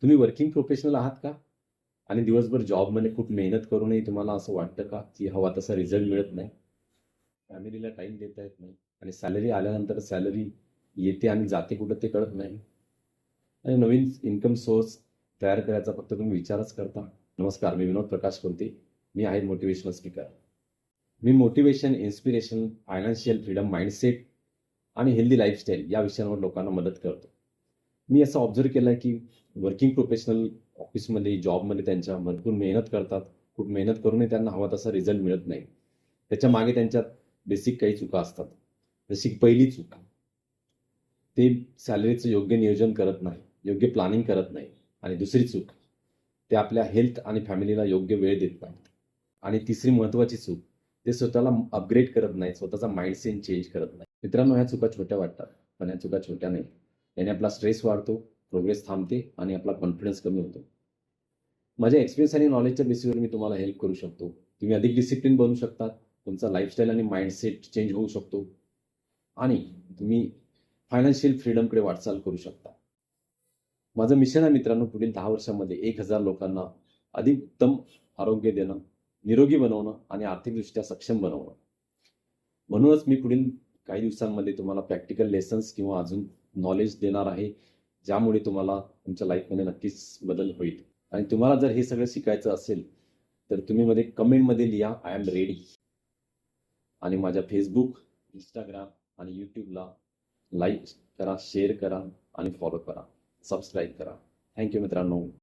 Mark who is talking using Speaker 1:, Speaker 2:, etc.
Speaker 1: तुम्ही working professional आहात का? आणि दिवसभर जॉबमध्ये खूप मेहनत करूनही तुम्हाला असं वाटतं का, की हवा तसा रिझल्ट मिळत नाही? फॅमिलीला टाईम देता येत नाही आणि सॅलरी आल्यानंतर सॅलरी येते आणि जाते कुठं ते कळत नाही आणि नवीन इन्कम सोर्स तयार करायचा फक्त तुम्ही विचारच करता. नमस्कार, मी विनोद प्रकाश कोणते. मी आहे मोटिवेशनल स्पीकर. मी motivation, inspiration, financial freedom, mindset आणि हेल्दी लाईफस्टाईल या विषयांवर लोकांना मदत करतो. मी असं ऑब्झर्व्ह केलं की वर्किंग प्रोफेशनल ऑफिसमध्ये, जॉबमध्ये त्यांच्या भरपूर मेहनत करतात. खूप मेहनत करूनही त्यांना हवा तसा रिझल्ट मिळत नाही. त्याच्या मागे त्यांच्यात बेसिक काही चुका असतात. जशी पहिली चूक, ते सॅलरीचं योग्य नियोजन करत नाही, योग्य प्लॅनिंग करत नाही. आणि दुसरी चूक, ते आपल्या हेल्थ आणि फॅमिलीला योग्य वेळ देत नाहीत. आणि तिसरी महत्त्वाची चूक, ते स्वतःला अपग्रेड करत नाहीत, स्वतःचा माइंडसेट चेंज करत नाही. मित्रांनो, ह्या चुका छोट्या वाटतात, पण ह्या चुका छोट्या नाही. याने आपला स्ट्रेस वाढतो, प्रोग्रेस थांबते आणि आपला कॉन्फिडन्स कमी होतो. माझ्या एक्सपिरियन्स आणि नॉलेजच्या बेसिसवर मी तुम्हाला हेल्प करू शकतो. तुम्ही अधिक डिसिप्लिन बनू शकता, तुमचा लाईफस्टाईल आणि माइंडसेट चेंज होऊ शकतो आणि तुम्ही फायनान्शियल फ्रीडमकडे वाटचाल करू शकता. माझं मिशन आहे मित्रांनो, पुढील 10 वर्षांमध्ये 1,000 लोकांना अधिक उत्तम आरोग्य देणं, निरोगी बनवणं आणि आर्थिकदृष्ट्या सक्षम बनवणं. म्हणूनच मी पुढील काही दिवसांमध्ये तुम्हाला प्रॅक्टिकल लेसन्स किंवा अजून नॉलेज देणार आहे, ज्यामुळे तुम्हाला तुमच्या लाईफमध्ये नक्कीच बदल होईल. आणि तुम्हाला जर हे सगळं शिकायचं असेल, तर तुम्ही कमेंटमध्ये लिहा, आय एम रेडी. आणि माझ्या फेसबुक, इंस्टाग्राम आणि यूट्यूबला लाईक करा, शेअर करा आणि फॉलो करा. सबस्क्राईब करा. थँक यू मित्रांनो.